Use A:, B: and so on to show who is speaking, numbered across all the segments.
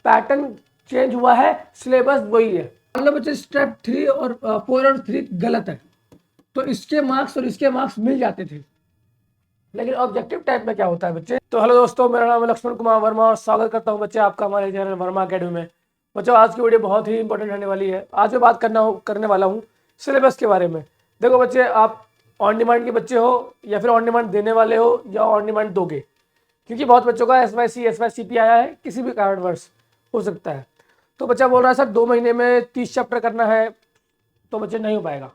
A: Pattern change हुआ है, syllabus वही है। मान लो बच्चे स्टेप 3 और 4 और 3 गलत है तो इसके मार्क्स और इसके मार्क्स मिल जाते थे। लेकिन ऑब्जेक्टिव टाइप में क्या होता है बच्चे? तो हेलो दोस्तों, मेरा नाम है लक्ष्मण कुमार वर्मा और स्वागत करता हूं बच्चे आपका हमारे चैनल वर्मा अकेडमी में। बच्चों, आज की वीडियो बहुत ही इंपॉर्टेंट रहने वाली है। आज मैं बात करने वाला हूं सिलेबस के बारे में। देखो बच्चे, आप ऑन डिमांड के बच्चे हो या फिर ऑन डिमांड देने वाले हो या ऑन डिमांड दोगे, क्योंकि बहुत बच्चों का SYCP आया है, किसी भी कारणवश हो सकता है। तो बच्चा बोल रहा है सर 2 महीने में 30 चैप्टर करना है, तो बच्चे नहीं हो पाएगा।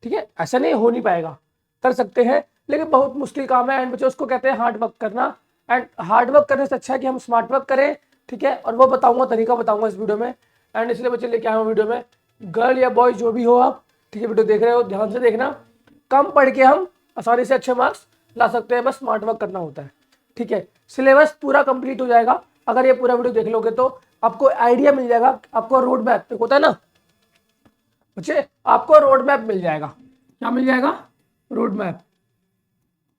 A: ठीक है, ऐसा नहीं हो नहीं पाएगा, कर सकते हैं लेकिन बहुत मुश्किल काम है। एंड बच्चे उसको कहते हैं हार्ड वर्क करना। एंड हार्ड वर्क करने से अच्छा है कि हम स्मार्ट वर्क करें। ठीक है, और वो बताऊंगा, तरीका बताऊंगा इस वीडियो में। एंड इसलिए बच्चे लेके आए हूँ वीडियो में, गर्ल या बॉय जो भी हो आप, ठीक है, वीडियो देख रहे हो ध्यान से देखना। कम पढ़ के हम आसानी से अच्छे मार्क्स ला सकते हैं, बस स्मार्ट वर्क करना होता है। ठीक है, सिलेबस पूरा कंप्लीट हो जाएगा अगर ये पूरा वीडियो देख लोगे तो आपको आइडिया मिल जाएगा। आपको रोड मैप होता है ना बच्चे, आपको रोड मैप मिल जाएगा। क्या मिल जाएगा? Road map.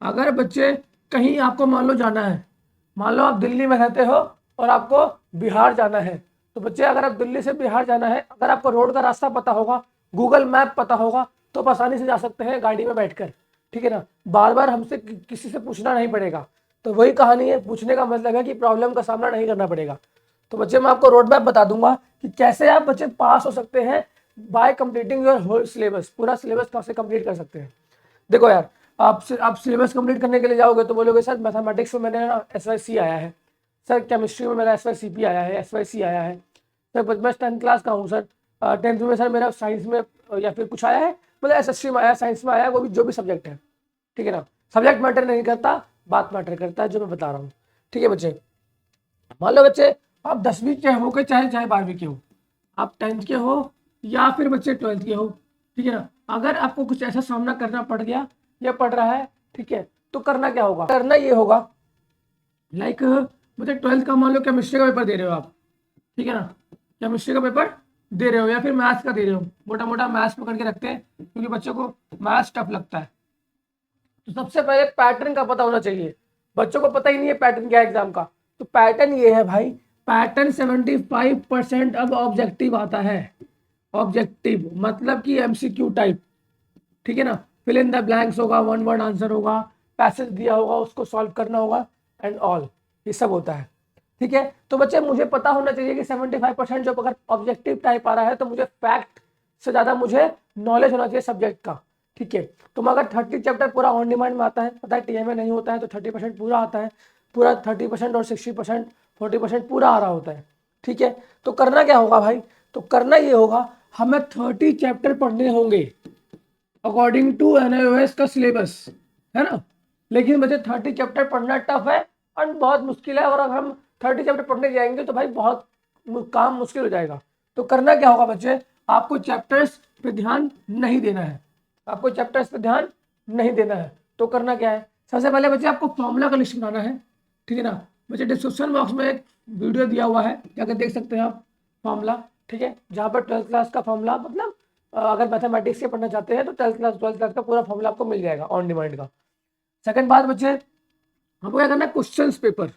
A: अगर बच्चे कहीं आपको मान लो जाना है, मान लो आप दिल्ली में रहते हो और आपको बिहार जाना है, तो बच्चे अगर आप दिल्ली से बिहार जाना है, अगर आपको रोड का रास्ता पता होगा, गूगल मैप पता होगा, तो आप आसानी से जा सकते हैं गाड़ी में बैठकर। ठीक है ना, बार बार हमसे किसी से पूछना नहीं पड़ेगा। तो वही कहानी है, पूछने का मतलब है कि प्रॉब्लम का सामना नहीं करना पड़ेगा। तो बच्चे मैं आपको रोड मैप बता दूंगा कि कैसे आप बच्चे पास हो सकते हैं by completing your whole syllabus. पूरा सिलेबस कैसे कंप्लीट कर सकते हैं? देखो यार, आप सिलेबस कंप्लीट करने के लिए जाओगे तो बोलोगे सर मैथमेटिक्स में मैंने SYC आया है, सर केमिस्ट्री में मेरा SYCP आया है, SYC आया है, सर मैं 10th क्लास का हूँ, सर 10th में सर मेरा साइंस में या फिर कुछ आया है, मतलब SST में आया, साइंस में आया, वो भी जो भी सब्जेक्ट है। ठीक है ना, सब्जेक्ट मैटर नहीं करता, बात मैटर करता है जो मैं बता रहा हूँ। ठीक है बच्चे, मान लो बच्चे आप 10वीं के हो के चाहे 12वीं के हो, आप 10th के हो या फिर बच्चे 12th के हो। ठीक है ना, अगर आपको कुछ ऐसा सामना करना पड़ गया या पड़ रहा है, ठीक है, तो करना क्या होगा? करना ये होगा, लाइक मुझे 12th का मान लो केमिस्ट्री का पेपर दे रहे हो आप। ठीक है ना, केमिस्ट्री का पेपर दे रहे हो या फिर मैथ्स का दे रहे हो, मोटा मोटा मैथ्स पकड़ के रखते हैं क्योंकि बच्चों को मैथ्स टफ लगता है। तो सबसे पहले पैटर्न का पता होना चाहिए। बच्चों को पता ही नहीं है पैटर्न क्या है एग्जाम का। तो पैटर्न ये है भाई, पैटर्न 75% अब ऑब्जेक्टिव आता है। ऑब्जेक्टिव मतलब कि MCQ टाइप। ठीक है ना, फिल इन द ब्लैंक्स होगा, 1 वर्ड आंसर होगा, पैसेज दिया होगा उसको सॉल्व करना होगा एंड ऑल, ये सब होता है। ठीक है, तो बच्चे मुझे पता होना चाहिए कि 75% जब अगर ऑब्जेक्टिव टाइप आ रहा है तो मुझे फैक्ट से ज़्यादा मुझे नॉलेज होना चाहिए सब्जेक्ट का। ठीक है, तो अगर 30 चैप्टर पूरा ऑन डिमांड में आता है, पता है TMA नहीं होता है, तो 30% पूरा आता है, पूरा 30% और 60% 40% पूरा आ रहा होता है। ठीक है, तो करना क्या होगा भाई? तो करना ये होगा, हमें 30 चैप्टर पढ़ने होंगे अकॉर्डिंग टू NIOS का सिलेबस, है ना। लेकिन बच्चे 30 चैप्टर पढ़ना टफ है और बहुत मुश्किल है, और अगर हम 30 चैप्टर पढ़ने जाएंगे तो भाई बहुत काम मुश्किल हो जाएगा। तो करना क्या होगा बच्चे? आपको चैप्टर्स पे ध्यान नहीं देना है, आपको चैप्टर्स पे ध्यान नहीं देना है। तो करना क्या है? सबसे पहले बच्चे आपको फॉर्मूला का लिस्ट बनाना है। ठीक है ना बच्चे, डिस्क्रिप्शन बॉक्स में एक वीडियो दिया हुआ है, जाकर देख सकते हैं आप फॉर्मूला। ठीक है, जहाँ पर 12th क्लास का फॉर्मूला, मतलब अगर मैथमेटिक्स के पढ़ना चाहते हैं तो 12th क्लास का पूरा फॉर्मूला आपको मिल जाएगा ऑन डिमांड का। सेकंड बात बच्चे, आपको क्या करना है? क्वेश्चंस पेपर,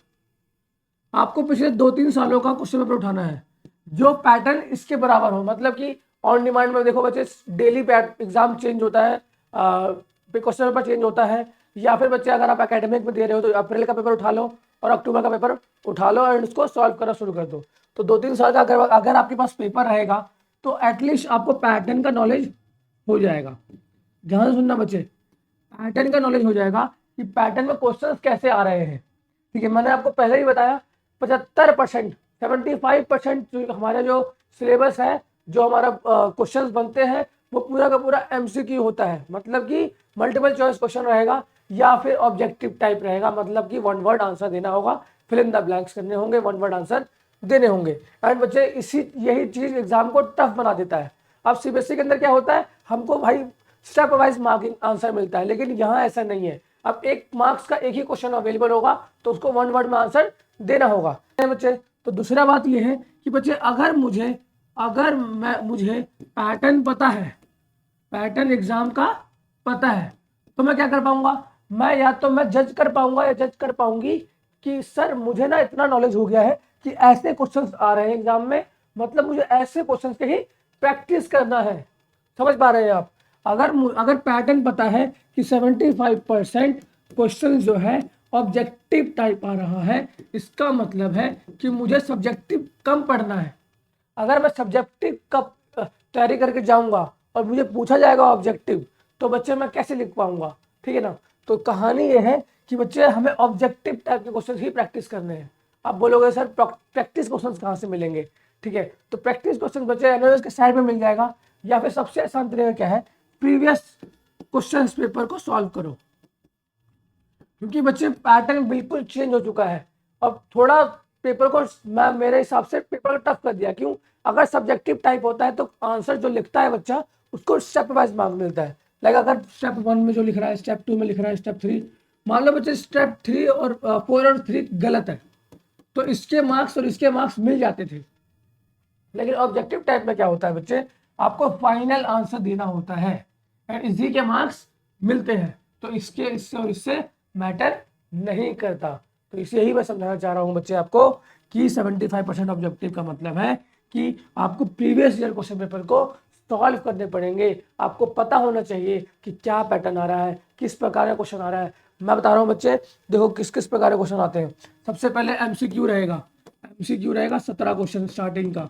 A: आपको पिछले 2-3 सालों का क्वेश्चन पेपर उठाना है जो पैटर्न इसके बराबर हो। मतलब कि ऑन डिमांड में देखो बच्चे, डेली एग्जाम चेंज होता है, क्वेश्चन पेपर चेंज होता है। या फिर बच्चे अगर आप एकेडमिक में दे रहे हो तो अप्रैल का पेपर उठा लो और अक्टूबर का पेपर उठा लो और उसको सॉल्व करना शुरू कर दो। तो 2-3 साल का अगर आपके पास पेपर रहेगा तो एटलीस्ट आपको पैटर्न का नॉलेज हो जाएगा। ध्यान से सुनना बच्चे, पैटर्न का नॉलेज हो जाएगा कि पैटर्न में क्वेश्चंस कैसे आ रहे हैं। ठीक है, मैंने आपको पहले ही बताया 75% 75% जो हमारा जो सिलेबस है, जो हमारा क्वेश्चंस बनते हैं, वो पूरा का पूरा MCQ होता है। मतलब कि मल्टीपल चॉइस क्वेश्चन रहेगा या फिर ऑब्जेक्टिव टाइप रहेगा, मतलब कि 1 वर्ड आंसर देना होगा, फिल इन द ब्लैंक्स करने होंगे, 1 वर्ड आंसर देने होंगे। एंड बच्चे यही चीज एग्जाम को टफ बना देता है। अब CBSE के अंदर क्या होता है, हमको भाई स्टेप वाइज मार्किंग आंसर मिलता है, लेकिन यहाँ ऐसा नहीं है। अब 1 मार्क्स का एक ही क्वेश्चन अवेलेबल होगा तो उसको 1 वर्ड में आंसर देना होगा बच्चे। तो दूसरा बात यह है कि बच्चे अगर मुझे पैटर्न पता है, पैटर्न एग्जाम का पता है, तो मैं क्या कर पाऊंगा? मैं या तो मैं जज कर पाऊंगा या जज कर पाऊंगी कि सर मुझे ना इतना नॉलेज हो गया है कि ऐसे क्वेश्चंस आ रहे हैं एग्जाम में, मतलब मुझे ऐसे क्वेश्चंस की ही प्रैक्टिस करना है। समझ पा रहे हैं आप? अगर पैटर्न पता है कि 75% क्वेश्चन जो है ऑब्जेक्टिव टाइप आ रहा है, इसका मतलब है कि मुझे सब्जेक्टिव कम पढ़ना है। अगर मैं सब्जेक्टिव का तैयारी करके जाऊंगा और मुझे पूछा जाएगा ऑब्जेक्टिव, तो बच्चे मैं कैसे लिख पाऊंगा? ठीक है ना। तो कहानी ये है कि बच्चे हमें ऑब्जेक्टिव टाइप के क्वेश्चन ही प्रैक्टिस करने हैं। आप बोलोगे सर प्रैक्टिस क्वेश्चन कहाँ से मिलेंगे? ठीक है, तो प्रैक्टिस क्वेश्चन बच्चे एनालिसिस के साइड में मिल जाएगा, या फिर सबसे आसान तरीका क्या है, प्रीवियस क्वेश्चन पेपर को सॉल्व करो। क्योंकि बच्चे पैटर्न बिल्कुल चेंज हो चुका है। अब थोड़ा पेपर को मैं मेरे हिसाब से पेपर को टफ कर दिया। क्यों? अगर सब्जेक्टिव टाइप होता है तो आंसर जो लिखता है बच्चा, उसको स्टेप वाइज मार्क्स मिलता है। लाइक अगर स्टेप 1 में जो लिख रहा है, स्टेप 2 में लिख रहा है, स्टेप 3, मान लो बच्चे स्टेप 3 और 4 और 3 गलत है, तो इसके मार्क्स और इसके मार्क्स मिल जाते थे। लेकिन ऑब्जेक्टिव टाइप में क्या होता है बच्चे, आपको फाइनल आंसर देना होता है एंड इसी के मार्क्स मिलते हैं। तो इसके इससे और इससे मैटर नहीं करता। तो इसे ही मैं समझाना चाह रहा हूँ बच्चे आपको कि 75% ऑब्जेक्टिव का मतलब है कि आपको प्रीवियस ईयर क्वेश्चन पेपर को सॉल्व करने पड़ेंगे। आपको पता होना चाहिए कि क्या पैटर्न आ रहा है, किस प्रकार का क्वेश्चन आ रहा है। मैं बता रहा हूँ बच्चे, देखो किस किस प्रकार के क्वेश्चन आते हैं। सबसे पहले एमसीक्यू रहेगा, एमसीक्यू रहेगा 17 क्वेश्चन स्टार्टिंग का,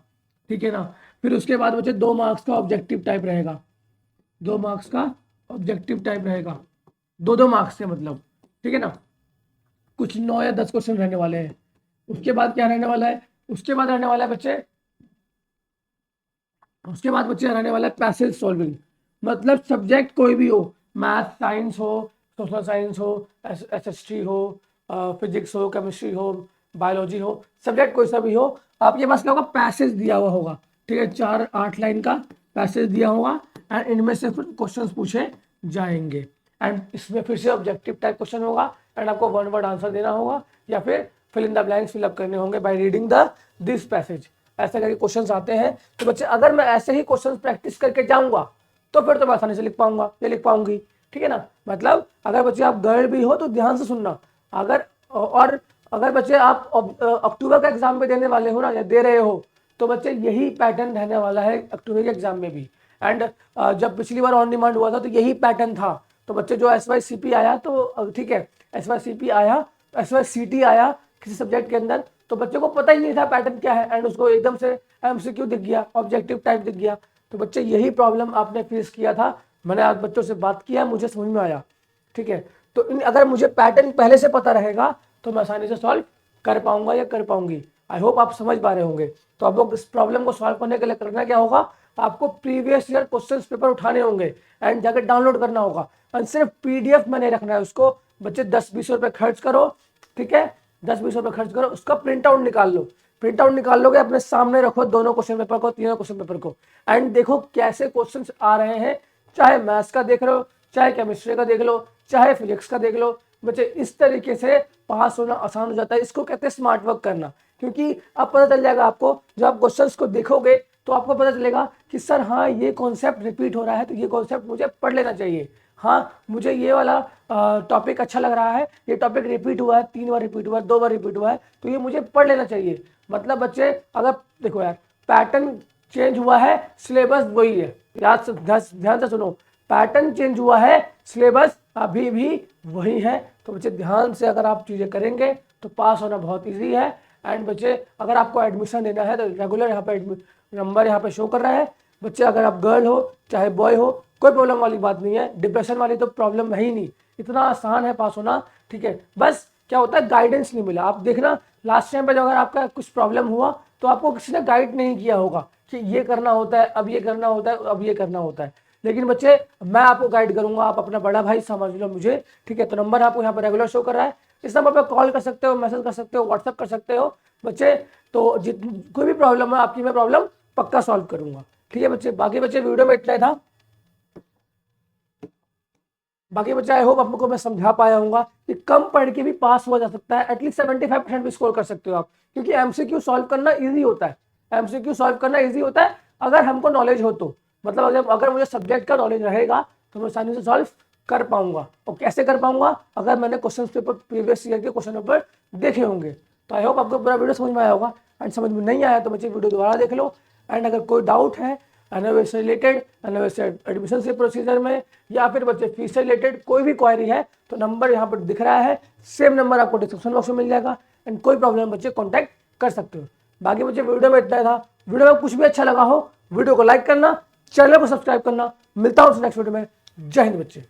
A: ठीक है ना। फिर उसके बाद बच्चे 2 मार्क्स का ऑब्जेक्टिव टाइप रहेगा, 2 मार्क्स का ऑब्जेक्टिव टाइप रहेगा, 2-2 मार्क्स के मतलब, ठीक है ना। कुछ 9 या 10 क्वेश्चन रहने वाले हैं। उसके बाद क्या रहने वाला है, उसके बाद रहने वाला है बच्चे, उसके बाद बच्चे रहने वाला है पैसेज सॉल्विंग। मतलब सब्जेक्ट कोई भी हो, मैथ साइंस हो, सोशल साइंस हो, एसएसटी हो, फिजिक्स हो, केमिस्ट्री हो, बायोलॉजी हो, सब्जेक्ट कोई सा भी हो, आपके पास क्या होगा, पैसेज दिया हुआ होगा। ठीक है, 4-8 लाइन का पैसेज दिया होगा एंड इनमें से फिर क्वेश्चन पूछे जाएंगे एंड इसमें फिर से ऑब्जेक्टिव टाइप क्वेश्चन होगा एंड आपको वन वर्ड आंसर देना होगा या फिर fill in the blanks fill up करने होंगे by reading the this passage. ऐसे करके क्वेश्चंस आते हैं। तो बच्चे अगर मैं ऐसे ही क्वेश्चंस प्रैक्टिस करके जाऊंगा तो फिर तो मैं आसानी से लिख पाऊंगा या लिख पाऊंगी। ठीक है ना। मतलब अगर बच्चे आप गर्ल भी हो तो ध्यान से सुनना। अगर बच्चे आप अक्टूबर का एग्जाम में देने वाले हो ना या दे रहे हो, तो बच्चे यही पैटर्न रहने वाला है अक्टूबर के एग्जाम में भी। एंड जब पिछली बार ऑन डिमांड हुआ था तो यही पैटर्न था। तो बच्चे जो SYCP आया तो ठीक है, SYCP आया, SYCT आया किसी सब्जेक्ट के अंदर, तो बच्चे को पता ही नहीं था पैटर्न क्या है एंड उसको एकदम से MCQ दिख गया, ऑब्जेक्टिव टाइप दिख गया। तो बच्चे यही प्रॉब्लम आपने फेस किया था। मैंने आज बच्चों से बात किया, मुझे समझ में आया। ठीक है, तो अगर मुझे पैटर्न पहले से पता रहेगा तो मैं आसानी से सॉल्व कर पाऊंगा या कर पाऊंगी। आई होप आप समझ पा रहे होंगे। तो आप लोग इस प्रॉब्लम को सॉल्व करने के लिए करना क्या होगा, आपको प्रीवियस ईयर क्वेश्चन पेपर उठाने होंगे एंड जाकर डाउनलोड करना होगा और सिर्फ PDF में नहीं रखना है उसको। बच्चे 10-20 रुपये खर्च करो, ठीक है, 10-20 रुपये खर्च करो, उसका प्रिंट आउट निकाल लो। प्रिंट आउट निकाल लोगे, अपने सामने रखो दोनों क्वेश्चन पेपर को, तीनों क्वेश्चन पेपर को एंड देखो कैसे क्वेश्चंस आ रहे हैं। चाहे मैथ्स का देख लो, चाहे केमिस्ट्री का देख लो, चाहे फिजिक्स का देख लो। बच्चे इस तरीके से पास होना आसान हो जाता है। इसको कहते हैं स्मार्ट वर्क करना। क्योंकि अब पता चल जाएगा आपको, जब आप क्वेश्चंस को देखोगे तो आपको पता चलेगा कि सर हाँ ये कॉन्सेप्ट रिपीट हो रहा है तो ये कॉन्सेप्ट मुझे पढ़ लेना चाहिए। हाँ मुझे ये वाला टॉपिक अच्छा लग रहा है, ये टॉपिक रिपीट हुआ है, 3 बार रिपीट हुआ है, 2 बार रिपीट हुआ है, तो ये मुझे पढ़ लेना चाहिए। मतलब बच्चे अगर देखो यार, पैटर्न चेंज हुआ है, सिलेबस वही है। याद से ध्यान से सुनो, पैटर्न चेंज हुआ है, सिलेबस अभी भी वही है। तो बच्चे ध्यान से अगर आप चीज़ें करेंगे तो पास होना बहुत ईजी है। एंड बच्चे अगर आपको एडमिशन लेना है तो रेगुलर यहाँ पे नंबर यहाँ पे शो कर रहा है। बच्चे अगर आप गर्ल हो चाहे बॉय हो, कोई प्रॉब्लम वाली बात नहीं है, डिप्रेशन वाली तो प्रॉब्लम है ही नहीं, इतना आसान है पास होना। ठीक है, बस क्या होता है, गाइडेंस नहीं मिला। आप देखना लास्ट टाइम पे अगर आपका कुछ प्रॉब्लम हुआ तो आपको किसी ने गाइड नहीं किया होगा कि ये करना होता है, अब ये करना होता है, अब ये करना होता है। लेकिन बच्चे मैं आपको गाइड करूंगा, आप अपना बड़ा भाई समझ लो मुझे। ठीक है, तो नंबर आपको यहाँ पर रेगुलर शो कर रहा है, इस नंबर पर कॉल कर सकते हो, मैसेज कर सकते हो, व्हाट्सअप कर सकते हो बच्चे। तो कोई भी प्रॉब्लम है आपकी, मैं प्रॉब्लम पक्का सॉल्व करूंगा। ठीक है बच्चे, बाकी बच्चे वीडियो में इतना ही था। बाकी बच्चे आई होप आपको मैं समझा पाया हूँ कि कम पढ़ के भी पास हो जा सकता है, एटलीस्ट 75% भी स्कोर कर सकते हो आप। क्योंकि MCQ सॉल्व करना इजी होता है, MCQ सॉल्व करना इजी होता है अगर हमको नॉलेज हो तो। मतलब अगर मुझे सब्जेक्ट का नॉलेज रहेगा तो मैं आसानी से सॉल्व कर पाऊंगा। और कैसे कर पाऊंगा, अगर मैंने क्वेश्चन पेपर प्रीवियस ईयर के क्वेश्चन पेपर देखे होंगे। तो आई होप आपको पूरा वीडियो समझ में आया होगा, एंड समझ में नहीं आया तो बच्चे वीडियो दोबारा देख लो। एंड अगर कोई डाउट है एनओएस से रिलेटेड, एनओएस एडमिशन के प्रोसीजर में, या फिर बच्चे फीस से रिलेटेड कोई भी क्वायरी है, तो नंबर यहाँ पर दिख रहा है, सेम नंबर आपको डिस्क्रिप्शन बॉक्स में मिल जाएगा। एंड कोई प्रॉब्लम बच्चे कॉन्टैक्ट कर सकते हो। बाकी बच्चे वीडियो में इतना था। वीडियो में कुछ भी अच्छा लगा हो वीडियो को लाइक करना, चैनल को सब्सक्राइब करना। मिलता हूँ नेक्स्ट वीडियो में। जय हिंद बच्चे।